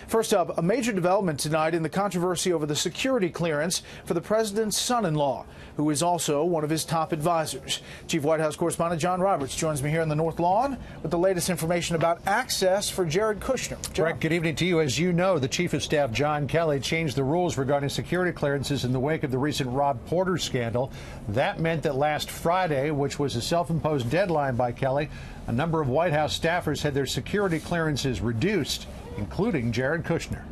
First up, a major development tonight in the controversy over the security clearance for the president's son-in-law, who is also one of his top advisors. Chief White House correspondent John Roberts joins me here in the North Lawn with the latest information about access for Jared Kushner. Brett, good evening to you. As you know, the Chief of Staff, John Kelly, changed the rules regarding security clearances in the wake of the recent Rob Porter scandal. That meant that last Friday, which was a self-imposed deadline by Kelly, a number of White House staffers had their security clearances reduced, including Jared Kushner.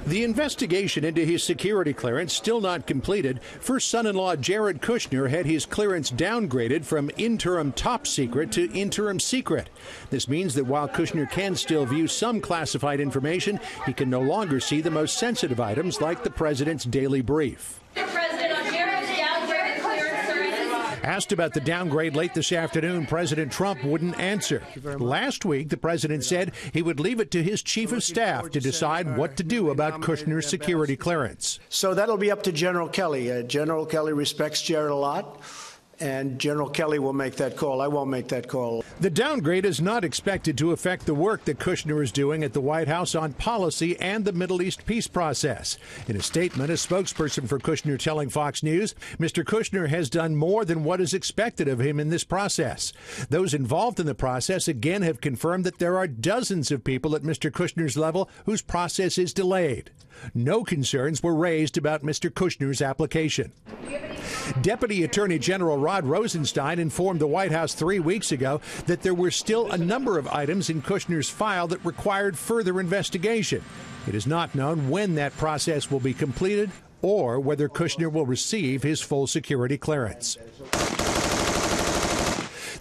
The investigation into his security clearance still not completed. First son-in-law Jared Kushner had his clearance downgraded from interim top secret to interim secret. This means that while Kushner can still view some classified information, he can no longer see the most sensitive items like the president's daily brief. Asked about the downgrade late this afternoon, President Trump wouldn't answer. Last week, the president said he would leave it to his chief of staff to decide what to do about Kushner's security clearance. So that'll be up to General Kelly. General Kelly respects Jared a lot, and General Kelly will make that call. I won't make that call. The downgrade is not expected to affect the work that Kushner is doing at the White House on policy and the Middle East peace process. In a statement, a spokesperson for Kushner telling Fox News, Mr. Kushner has done more than what is expected of him in this process. Those involved in the process again have confirmed that there are dozens of people at Mr. Kushner's level whose process is delayed. No concerns were raised about Mr. Kushner's application. Deputy Attorney General Rod Rosenstein informed the White House 3 weeks ago that there were still a number of items in Kushner's file that required further investigation. It is not known when that process will be completed or whether Kushner will receive his full security clearance.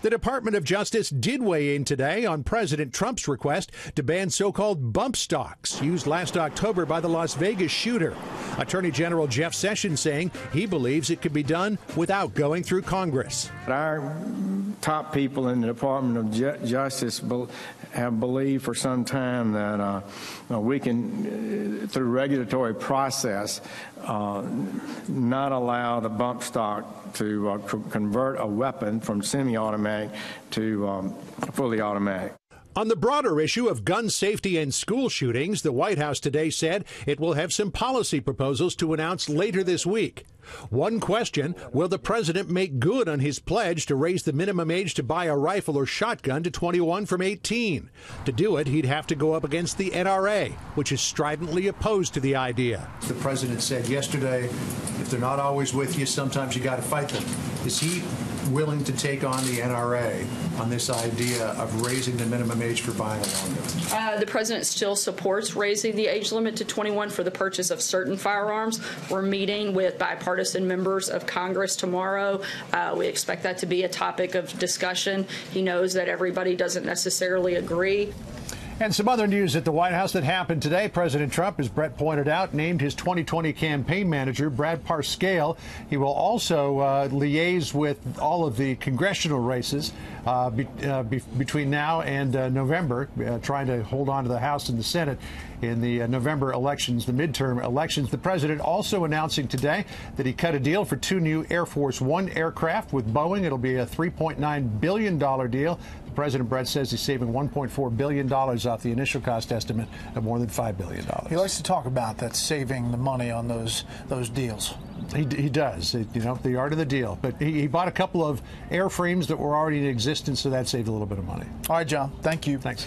The Department of Justice did weigh in today on President Trump's request to ban so-called bump stocks used last October by the Las Vegas shooter. Attorney General Jeff Sessions saying he believes it could be done without going through Congress. Our top people in the Department of Justice have believed for some time that we can, through regulatory process, not allow the bump stock to convert a weapon from semi-automatic to fully automatic. On the broader issue of gun safety and school shootings, the White House today said it will have some policy proposals to announce later this week. One question, will the president make good on his pledge to raise the minimum age to buy a rifle or shotgun to 21 from 18? To do it, he'd have to go up against the NRA, which is stridently opposed to the idea. The president said yesterday, if they're not always with you, sometimes you got to fight them. Is he willing to take on the NRA on this idea of raising the minimum age for buying a long gun? The president still supports raising the age limit to 21 for the purchase of certain firearms. We're meeting with bipartisan members of Congress tomorrow. We expect that to be a topic of discussion. He knows that everybody doesn't necessarily agree. And some other news at the White House that happened today. President Trump, as Brett pointed out, named his 2020 campaign manager, Brad PARSCALE. He will also liaise with all of the congressional races between now and November, trying to hold on to the House and the Senate in the November elections, the midterm elections. The president also announcing today that he cut a deal for 2 new Air Force One aircraft with Boeing. It'll be a $3.9 billion deal. The president, Brett, says he's saving $1.4 billion off the initial cost estimate of more than $5 billion. He likes to talk about that, saving the money on those deals. He does, you know, the art of the deal. But he bought a couple of airframes that were already in existence, so that saved a little bit of money. All right, John. Thank you. Thanks.